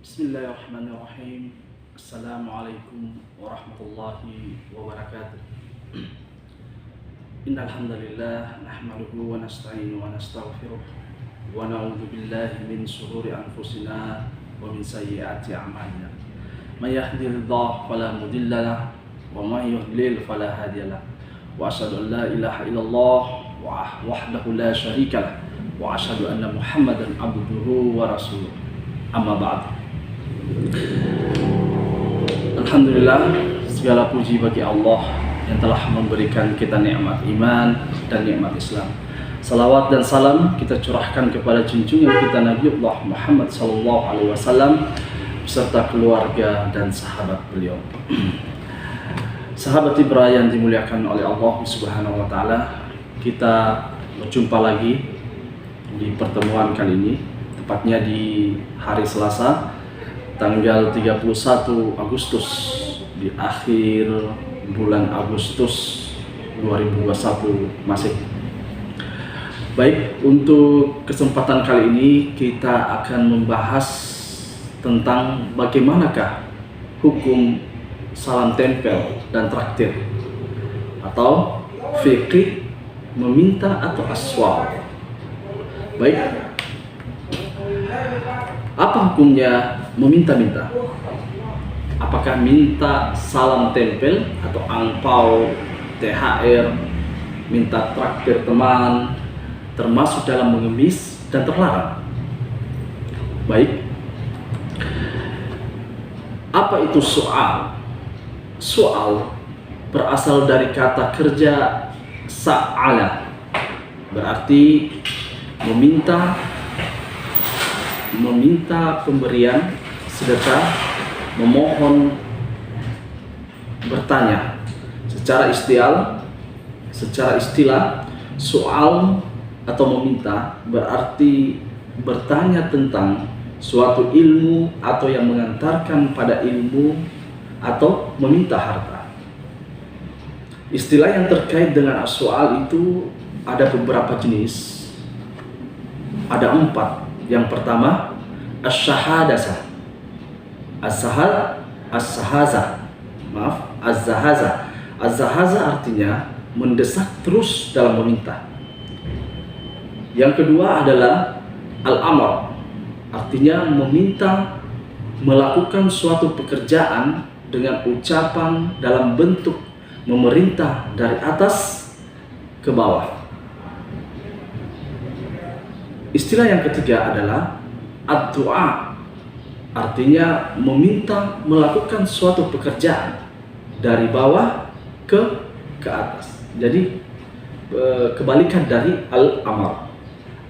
Bismillahirrahmanirrahim. Assalamualaikum warahmatullahi wabarakatuh. Innal hamdalillah nahmaduhu wa nasta'inu wa nastaghfiruh wa na'udzu billahi min shururi anfusina wa min sayyiati a'malina. May yahdihillahu fala mudilla lahu wa may yudlil fala hadiya lahu. Wa asyhadu an la ilaha illallah wahdahu la syarika lahu wa asyhadu anna Muhammadan abduhu wa rasuluh. Amma ba'd. Alhamdulillah, segala puji bagi Allah yang telah memberikan kita nikmat iman dan nikmat Islam. Salawat dan salam kita curahkan kepada junjungan kita Nabiullah Muhammad SAW beserta keluarga dan sahabat beliau. Sahabat Ibrah yang dimuliakan oleh Allah Subhanahu wa taala, kita berjumpa lagi di pertemuan kali ini, tepatnya di hari Selasa tanggal 31 Agustus, di akhir bulan Agustus 2021 Masehi. Baik, untuk kesempatan kali ini kita akan membahas tentang bagaimanakah hukum salam tempel dan traktir, atau fikih meminta atau aswal. Baik, apa hukumnya meminta-minta? Apakah minta salam tempel atau angpau, THR, minta traktir teman, termasuk dalam mengemis dan terlarang? Baik, apa itu soal? Soal berasal dari kata kerja sa'ala, berarti meminta pemberian sedekah, memohon, bertanya. Secara istilah soal atau meminta berarti bertanya tentang suatu ilmu atau yang mengantarkan pada ilmu, atau meminta harta. Istilah yang terkait dengan soal itu ada beberapa jenis. Ada 4. Yang pertama, az-zahazah. Az-zahazah artinya mendesak terus dalam meminta. Yang kedua adalah al-amr, artinya meminta melakukan suatu pekerjaan dengan ucapan dalam bentuk memerintah dari atas ke bawah. Istilah yang ketiga adalah ad-du'a, artinya meminta melakukan suatu pekerjaan dari bawah ke atas. Jadi kebalikan dari al-amr.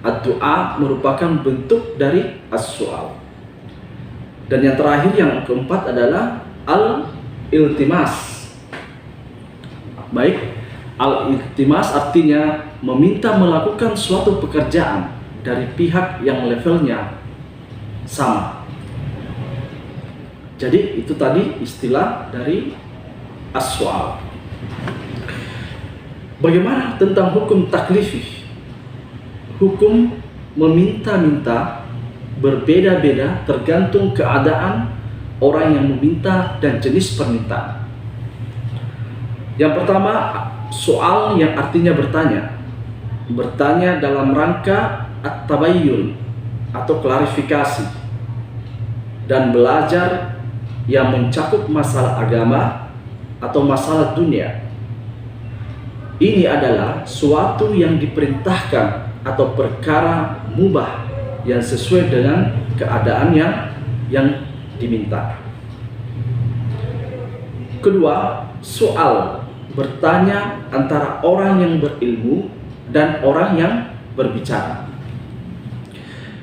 Ad-du'a merupakan bentuk dari as-su'al. Dan yang terakhir, yang keempat adalah al-iltimas. Baik, al-iltimas artinya meminta melakukan suatu pekerjaan dari pihak yang levelnya sama. Jadi itu tadi istilah dari as-su'al. Bagaimana tentang hukum taklifi? Hukum meminta-minta berbeda-beda tergantung keadaan orang yang meminta dan jenis permintaan. Yang pertama, soal yang artinya bertanya. Bertanya dalam rangka at-tabayyun atau klarifikasi dan belajar yang mencakup masalah agama atau masalah dunia. Ini adalah suatu yang diperintahkan atau perkara mubah yang sesuai dengan keadaan yang diminta. Kedua, soal bertanya antara orang yang berilmu dan orang yang berbicara.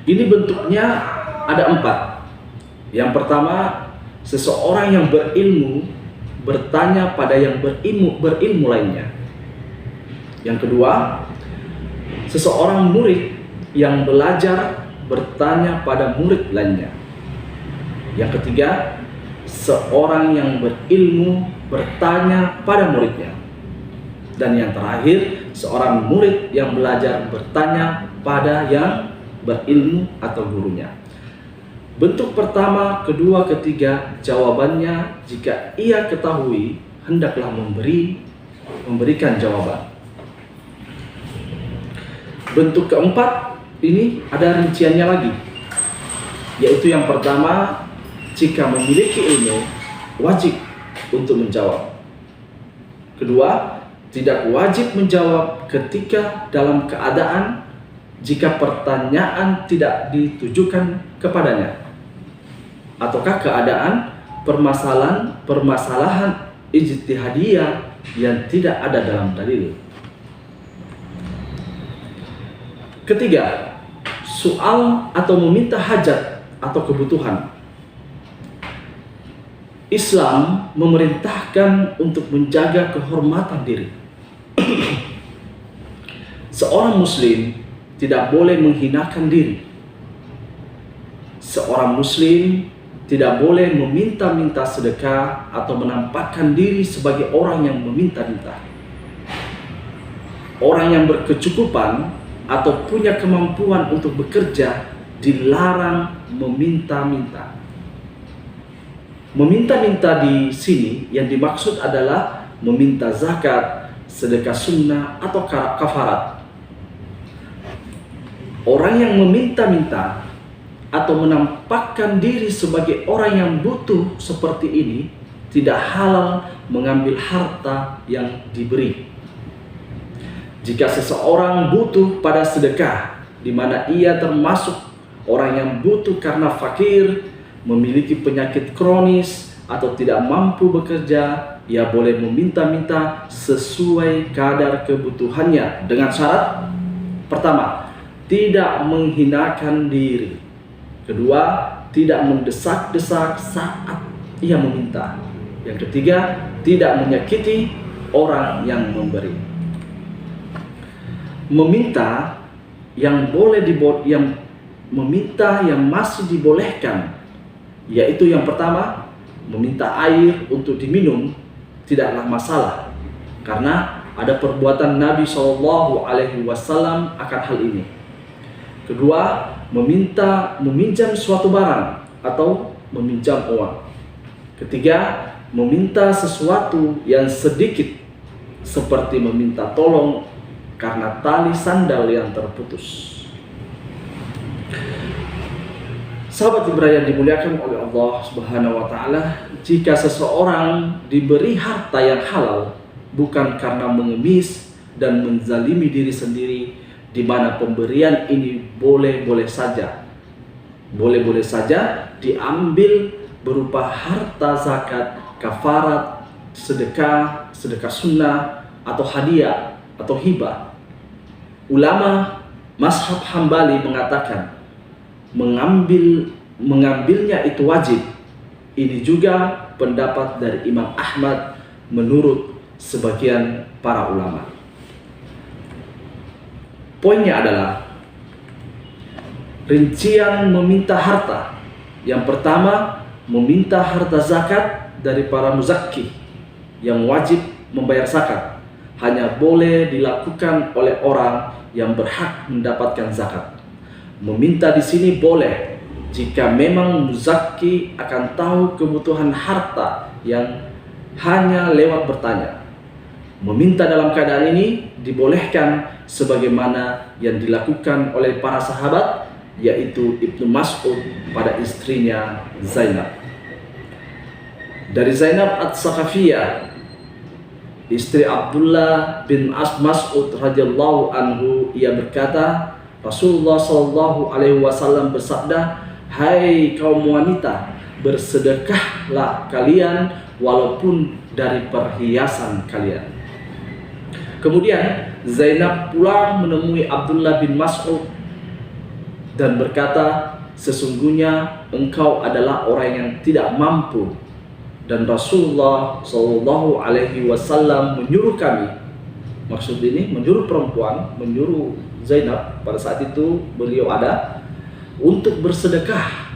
Ini bentuknya ada 4. Yang pertama, seseorang yang berilmu bertanya pada yang berilmu lainnya. Yang kedua, seseorang murid yang belajar bertanya pada murid lainnya. Yang ketiga, seorang yang berilmu bertanya pada muridnya. Dan yang terakhir, seorang murid yang belajar bertanya pada yang berilmu atau gurunya. Bentuk pertama, kedua, ketiga, jawabannya jika ia ketahui, hendaklah memberikan jawaban. Bentuk keempat ini ada rinciannya lagi, yaitu yang pertama, jika memiliki ilmu, wajib untuk menjawab. Kedua, tidak wajib menjawab ketika dalam keadaan jika pertanyaan tidak ditujukan kepadanya, ataukah keadaan permasalahan ijtihadiyah yang tidak ada dalam dalil. Ketiga, soal atau meminta hajat atau kebutuhan. Islam memerintahkan untuk menjaga kehormatan diri. Seorang muslim tidak boleh menghinakan diri. Seorang muslim tidak boleh meminta-minta sedekah atau menampakkan diri sebagai orang yang meminta-minta. Orang yang berkecukupan atau punya kemampuan untuk bekerja dilarang meminta-minta. Meminta-minta di sini yang dimaksud adalah meminta zakat, sedekah sunnah atau kafarat. Orang yang meminta-minta atau menampakkan diri sebagai orang yang butuh seperti ini tidak halal mengambil harta yang diberi. Jika seseorang butuh pada sedekah, di mana ia termasuk orang yang butuh karena fakir, memiliki penyakit kronis, atau tidak mampu bekerja, ia boleh meminta-minta sesuai kadar kebutuhannya dengan syarat: pertama, tidak menghinakan diri. Kedua, tidak mendesak-desak saat ia meminta. Yang ketiga, tidak menyakiti orang yang memberi. Meminta yang masih dibolehkan, yaitu yang pertama, meminta air untuk diminum tidaklah masalah, karena ada perbuatan Nabi SAW akan hal ini. Kedua, meminjam suatu barang atau meminjam uang. Ketiga, meminta sesuatu yang sedikit, seperti meminta tolong karena tali sandal yang terputus. Sahabat Ibrahim dimuliakan oleh Allah Subhanahu wa taala, jika seseorang diberi harta yang halal bukan karena mengemis dan menzalimi diri sendiri, di mana pemberian ini boleh-boleh saja diambil berupa harta zakat, kafarat, sedekah sunnah, atau hadiah atau hibah. Ulama mazhab Hambali mengatakan mengambilnya itu wajib. Ini juga pendapat dari Imam Ahmad menurut sebagian para ulama. Poinnya adalah rincian meminta harta. Yang pertama, meminta harta zakat dari para muzakki yang wajib membayar zakat. Hanya boleh dilakukan oleh orang yang berhak mendapatkan zakat. Meminta di sini boleh jika memang muzakki akan tahu kebutuhan harta yang hanya lewat bertanya. Meminta dalam keadaan ini dibolehkan sebagaimana yang dilakukan oleh para sahabat, yaitu Ibnu Mas'ud pada istrinya Zainab. Dari Zainab Ats-Tsaqafiyah, istri Abdullah bin Mas'ud radhiyallahu anhu, ia berkata, Rasulullah sallallahu alaihi wasallam bersabda, "Hai kaum wanita, bersedekahlah kalian walaupun dari perhiasan kalian." Kemudian Zainab pulang menemui Abdullah bin Mas'ud dan berkata, "Sesungguhnya engkau adalah orang yang tidak mampu, dan Rasulullah Shallallahu Alaihi Wasallam menyuruh kami," maksud ini menyuruh perempuan, menyuruh Zainab pada saat itu beliau ada, untuk bersedekah.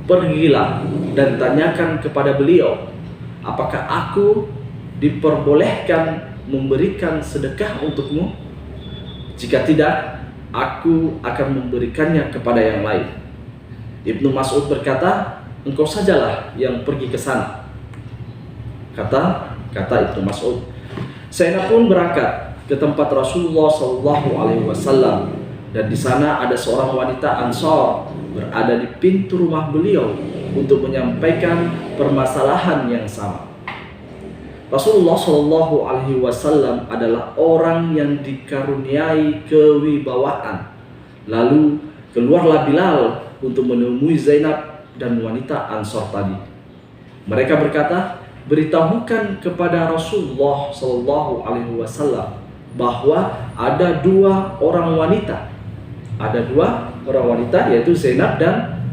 Pergilah dan tanyakan kepada beliau, apakah aku diperbolehkan memberikan sedekah untukmu? Jika tidak, aku akan memberikannya kepada yang lain. Ibnu Mas'ud berkata, engkau sajalah yang pergi ke sana. Kata Ibnu Mas'ud. Zainab pun berangkat ke tempat Rasulullah SAW, dan di sana ada seorang wanita Ansor berada di pintu rumah beliau untuk menyampaikan permasalahan yang sama. Rasulullah SAW adalah orang yang dikaruniai kewibawaan. Lalu keluarlah Bilal untuk menemui Zainab dan wanita Ansor tadi. Mereka berkata, beritahukan kepada Rasulullah SAW bahwa ada dua orang wanita, yaitu Zainab dan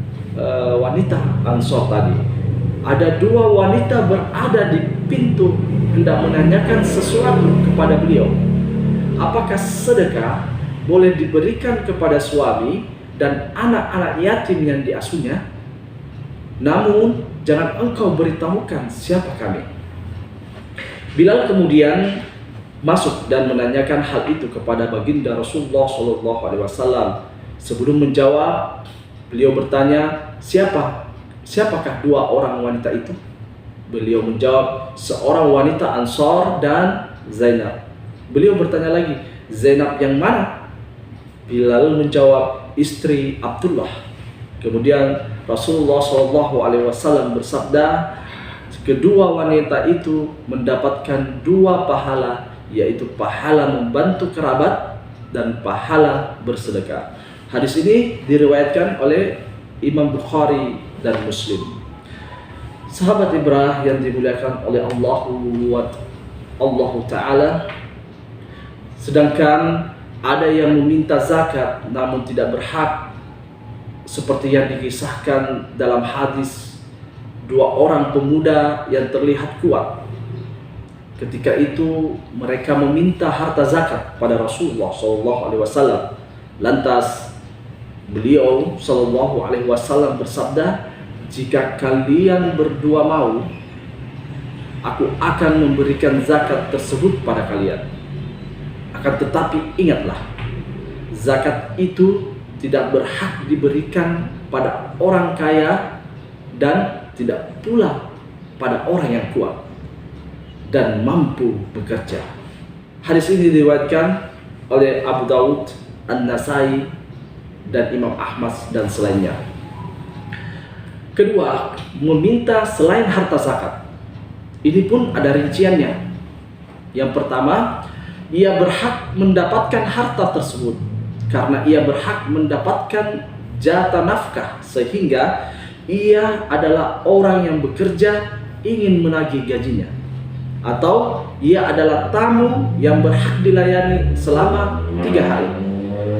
wanita Ansor tadi. Ada dua wanita berada di pintu hendak menanyakan sesuatu kepada beliau. Apakah sedekah boleh diberikan kepada suami dan anak-anak yatim yang diasuhnya? Namun jangan engkau beritahukan siapa kami. Bilal kemudian masuk dan menanyakan hal itu kepada baginda Rasulullah SAW. Sebelum menjawab, beliau bertanya, siapakah dua orang wanita itu? Beliau menjawab, seorang wanita Ansor dan Zainab. Beliau bertanya lagi, Zainab yang mana? Bilal menjawab, istri Abdullah. Kemudian Rasulullah SAW bersabda, kedua wanita itu mendapatkan dua pahala, yaitu pahala membantu kerabat dan pahala bersedekah. Hadis ini diriwayatkan oleh Imam Bukhari dan Muslim. Sahabat Ibrah yang dimuliakan oleh Allah Ta'ala, sedangkan ada yang meminta zakat namun tidak berhak, seperti yang dikisahkan dalam hadis dua orang pemuda yang terlihat kuat. Ketika itu mereka meminta harta zakat pada Rasulullah SAW. Lantas beliau SAW bersabda, jika kalian berdua mau, aku akan memberikan zakat tersebut pada kalian. Akan tetapi ingatlah, zakat itu tidak berhak diberikan pada orang kaya dan tidak pula pada orang yang kuat dan mampu bekerja. Hadis ini diriwayatkan oleh Abu Daud, An-Nasai, dan Imam Ahmad dan selainnya. Kedua, meminta selain harta zakat. Ini pun ada rinciannya. Yang pertama, ia berhak mendapatkan harta tersebut karena ia berhak mendapatkan jatah nafkah, sehingga ia adalah orang yang bekerja ingin menagih gajinya, atau ia adalah tamu yang berhak dilayani selama 3 hari.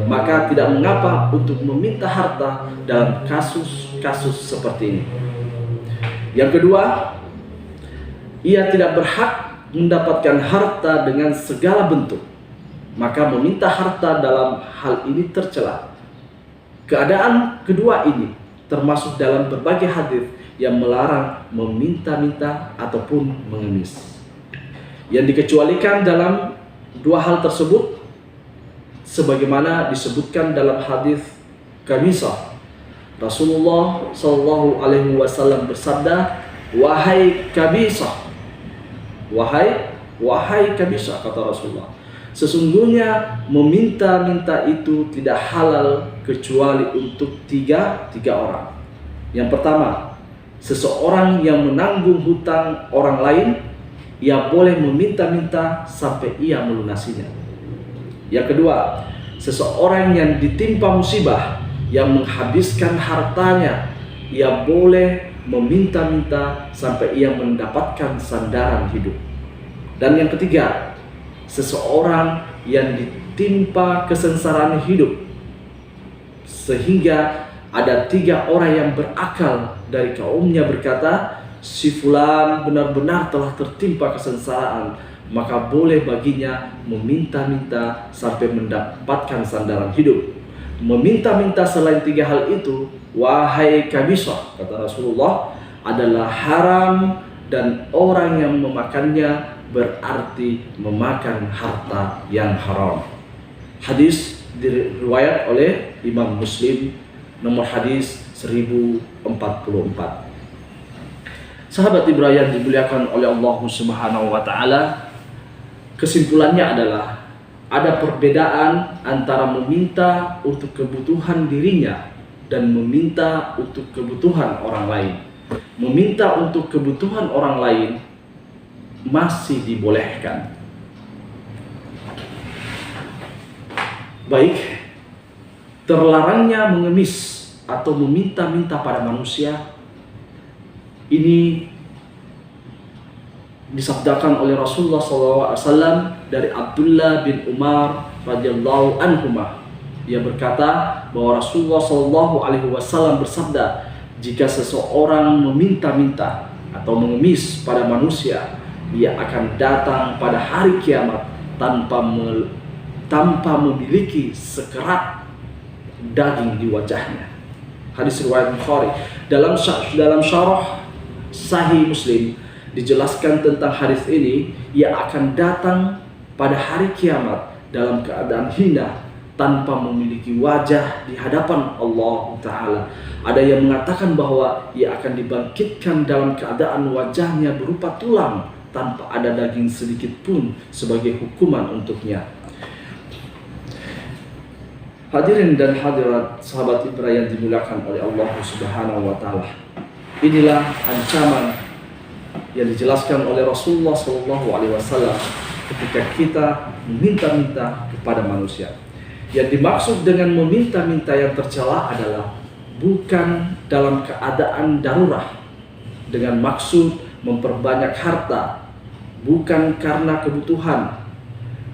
Maka tidak mengapa untuk meminta harta dalam kasus-kasus seperti ini. Yang kedua, ia tidak berhak mendapatkan harta dengan segala bentuk. Maka meminta harta dalam hal ini tercela. Keadaan kedua ini termasuk dalam berbagai hadis yang melarang meminta-minta ataupun mengemis. Yang dikecualikan dalam dua hal tersebut, sebagaimana disebutkan dalam hadis Kamisah. Rasulullah SAW bersabda, wahai Kamisah, wahai Kamisah, kata Rasulullah, sesungguhnya meminta-minta itu tidak halal kecuali untuk tiga orang. Yang pertama, seseorang yang menanggung hutang orang lain, ia boleh meminta-minta sampai ia melunasinya. Yang kedua, seseorang yang ditimpa musibah, yang menghabiskan hartanya, ia boleh meminta-minta sampai ia mendapatkan sandaran hidup. Dan yang ketiga, seseorang yang ditimpa kesengsaraan hidup, sehingga ada 3 orang yang berakal dari kaumnya berkata, si fulan benar-benar telah tertimpa kesengsaraan, maka boleh baginya meminta-minta sampai mendapatkan sandaran hidup. Meminta-minta selain 3 hal itu, wahai Kabisah, kata Rasulullah, adalah haram, dan orang yang memakannya berarti memakan harta yang haram. Hadis diriwayat oleh Imam Muslim, nomor hadis 1044. Sahabat Ibrahim dimuliakan oleh Allah Subhanahu wa taala, kesimpulannya adalah ada perbedaan antara meminta untuk kebutuhan dirinya dan meminta untuk kebutuhan orang lain. Meminta untuk kebutuhan orang lain masih dibolehkan. Baik, terlarangnya mengemis atau meminta-minta pada manusia ini disabdakan oleh Rasulullah SAW dari Abdullah bin Umar radhiyallahu anhuma. Ia berkata bahwa Rasulullah SAW bersabda, jika seseorang meminta-minta atau mengemis pada manusia, ia akan datang pada hari kiamat tanpa memiliki sekerat daging di wajahnya. Hadis riwayat Bukhari. Dalam syarah Sahih Muslim dijelaskan tentang hadis ini, ia akan datang pada hari kiamat dalam keadaan hina tanpa memiliki wajah di hadapan Allah Ta'ala. Ada yang mengatakan bahwa ia akan dibangkitkan dalam keadaan wajahnya berupa tulang tanpa ada daging sedikit pun sebagai hukuman untuknya. Hadirin dan hadirat sahabat Ibrahim dimuliakan oleh Allah Subhanahu wa taala. Inilah ancaman yang dijelaskan oleh Rasulullah SAW ketika kita meminta-minta kepada manusia. Yang dimaksud dengan meminta-minta yang tercela adalah bukan dalam keadaan darurat dengan maksud memperbanyak harta, bukan karena kebutuhan.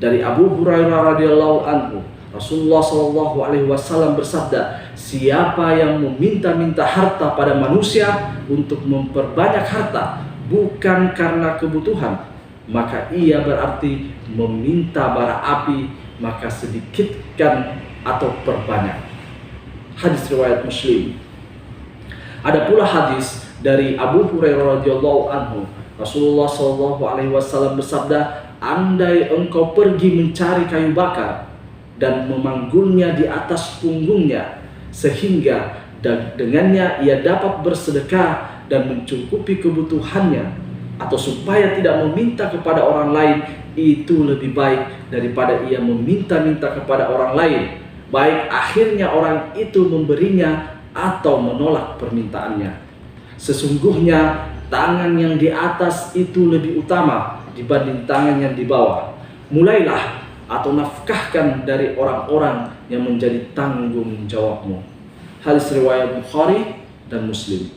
Dari Abu Hurairah radhiyallahu anhu, Rasulullah SAW bersabda, siapa yang meminta-minta harta pada manusia untuk memperbanyak harta bukan karena kebutuhan, maka ia berarti meminta bara api, maka sedikitkan atau perbanyak. Hadis riwayat Muslim. Ada pula hadis dari Abu Hurairah radhiyallahu anhu, Rasulullah SAW bersabda, andai engkau pergi mencari kayu bakar dan memanggulnya di atas punggungnya, sehingga dengannya ia dapat bersedekah dan mencukupi kebutuhannya, atau supaya tidak meminta kepada orang lain, itu lebih baik daripada ia meminta-minta kepada orang lain, baik akhirnya orang itu memberinya atau menolak permintaannya. Sesungguhnya tangan yang di atas itu lebih utama dibanding tangan yang di bawah. Mulailah atau nafkahkan dari orang-orang yang menjadi tanggung jawabmu. Hadis riwayat Bukhari dan Muslim.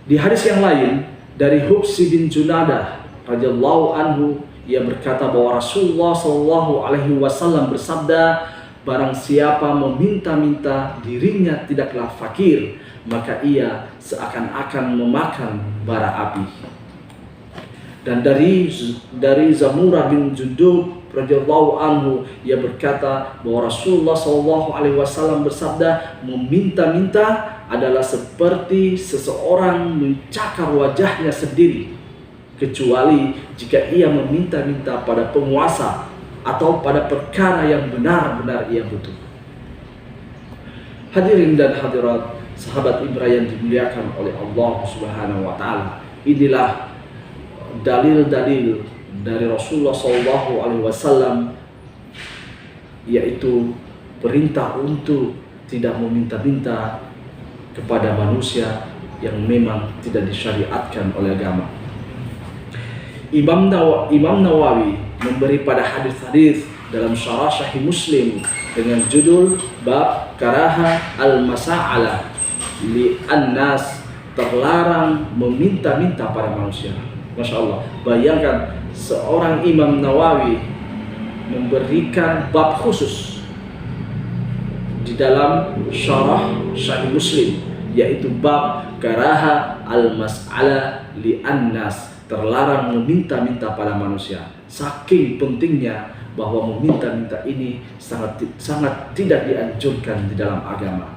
Di hadis yang lain dari Hubsi bin Junadah radhiyallahu anhu, ia berkata bahwa Rasulullah SAW bersabda, barang siapa meminta-minta dirinya tidaklah fakir, maka ia seakan-akan memakan bara api. Dan dari Zamurah bin Jundub radhiyallahu anhu, ia berkata bahwa Rasulullah SAW bersabda, meminta-minta adalah seperti seseorang mencakar wajahnya sendiri, kecuali jika ia meminta-minta pada penguasa atau pada perkara yang benar-benar ia butuh. Hadirin dan hadirat sahabat Ibrahim dimuliakan oleh Allah Subhanahu wa taala. Inilah dalil-dalil dari Rasulullah SAW, yaitu perintah untuk tidak meminta-minta kepada manusia yang memang tidak disyariatkan oleh agama. Imam Nawawi memberi pada hadis-hadis dalam syarah Sahih Muslim dengan judul bab karaha al-masa'ala li an-nas, terlarang meminta-minta pada manusia. Masya Allah, bayangkan seorang Imam Nawawi memberikan bab khusus di dalam syarah Sahih Muslim, yaitu bab karaha al-mas'ala li an-nas, terlarang meminta-minta pada manusia. Saking pentingnya bahwa meminta-minta ini sangat tidak dianjurkan di dalam agama.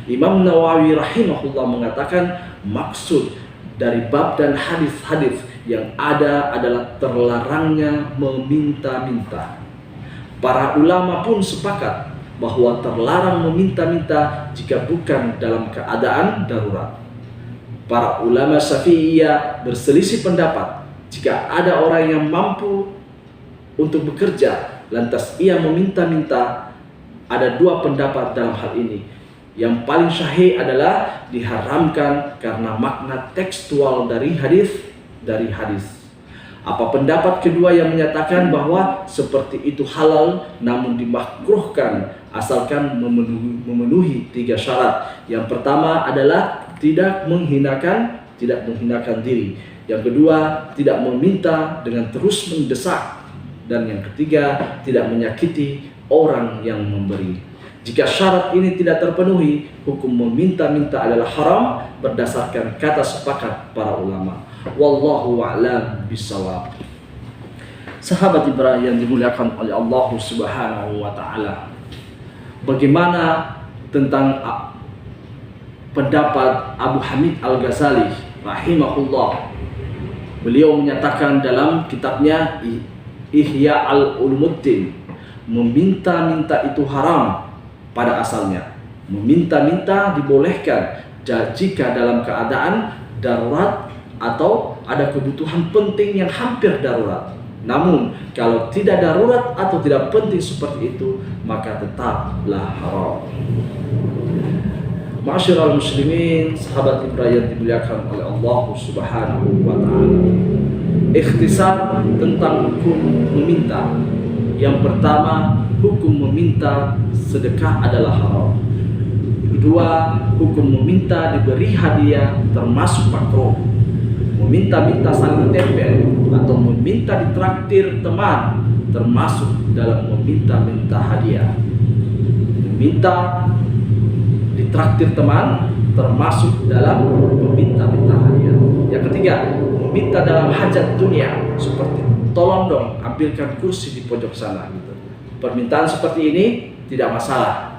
Imam Nawawi rahimahullah mengatakan maksud dari bab dan hadis-hadis yang ada adalah terlarangnya meminta-minta. Para ulama pun sepakat bahwa terlarang meminta-minta jika bukan dalam keadaan darurat. Para ulama Syafi'iyah berselisih pendapat jika ada orang yang mampu untuk bekerja lantas ia meminta-minta. Ada dua pendapat dalam hal ini. Yang paling sahih adalah diharamkan karena makna tekstual dari hadis. Apa pendapat kedua yang menyatakan bahwa seperti itu halal namun dimakruhkan asalkan memenuhi 3 syarat. Yang pertama adalah tidak menghinakan diri. Yang kedua, tidak meminta dengan terus mendesak. Dan yang ketiga, tidak menyakiti orang yang memberi. Jika syarat ini tidak terpenuhi, hukum meminta-minta adalah haram berdasarkan kata sepakat para ulama. Wallahu a'lam bishawab. Sahabat Ibrahim yang dimuliakan oleh Allah Subhanahu wa taala. Bagaimana tentang pendapat Abu Hamid Al-Ghazali rahimahullah? Beliau menyatakan dalam kitabnya Ihya al-Ulumuddin, meminta-minta itu haram pada asalnya. Meminta-minta dibolehkan jika dalam keadaan darurat atau ada kebutuhan penting yang hampir darurat. Namun kalau tidak darurat atau tidak penting seperti itu, maka tetaplah haram. Ma'asyiral muslimin, sahabat Ibrahim yang dimuliakan oleh Allah Subhanahu wa taala. Ikhtisar tentang hukum meminta. Yang pertama, hukum meminta sedekah adalah haram. Kedua, hukum meminta diberi hadiah termasuk makruh. Meminta-minta saling tempel atau meminta ditraktir teman termasuk dalam meminta-minta hadiah. Meminta ditraktir teman termasuk dalam meminta-minta hadiah. Yang ketiga, meminta dalam hajat dunia seperti tolong dong ambilkan kursi di pojok sana gitu. Permintaan seperti ini tidak masalah.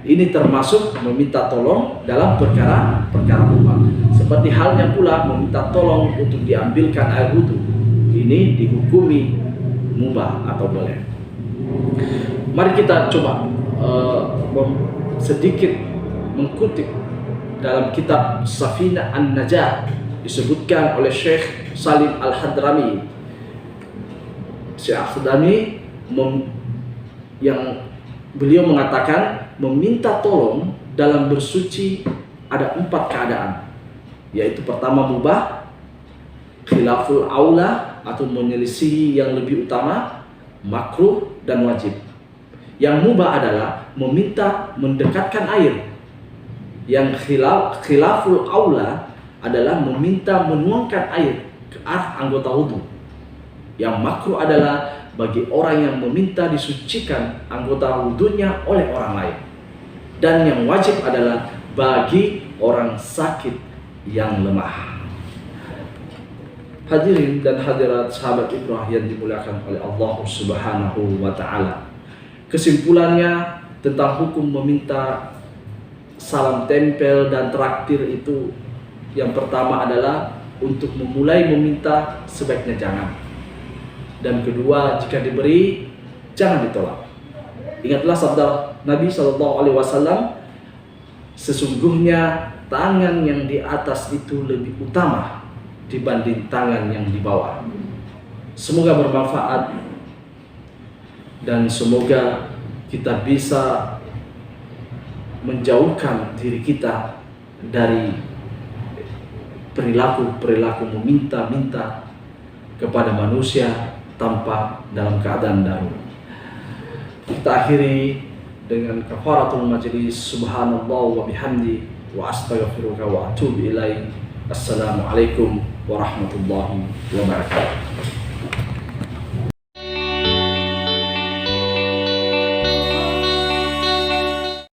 Ini termasuk meminta tolong dalam perkara umum. Seperti halnya pula meminta tolong untuk diambilkan air wudu. Ini dihukumi mubah atau boleh. Mari kita coba sedikit mengutip dalam kitab Safinah An-Najah, disebutkan oleh Syekh Salim Al-Hadrami. Syekh Al-Hadrami yang beliau mengatakan meminta tolong dalam bersuci ada 4 keadaan, yaitu pertama mubah, khilaful aula atau menyelisihi yang lebih utama, makruh dan wajib. Yang mubah adalah meminta mendekatkan air. Yang khilaful aula adalah meminta menuangkan air ke arah anggota wudhu. Yang makruh adalah bagi orang yang meminta disucikan anggota wudhunya oleh orang lain. Dan yang wajib adalah bagi orang sakit yang lemah. Hadirin dan hadirat sahabat Ibrahim yang dimuliakan oleh Allah Subhanahu wa taala. Kesimpulannya tentang hukum meminta salam tempel dan traktir itu, yang pertama adalah untuk memulai meminta sebaiknya jangan. Dan kedua, jika diberi jangan ditolak. Ingatlah sabda Nabi SAW, sesungguhnya tangan yang di atas itu lebih utama dibanding tangan yang di bawah. Semoga bermanfaat dan semoga kita bisa menjauhkan diri kita dari perilaku meminta-minta kepada manusia tanpa dalam keadaan darurat. Kita akhiri dengan kafaratul majlis. Subhanallah wa bihamdi wa astaghfiruka wa atubu ilaih. Assalamualaikum warahmatullahi wabarakatuh.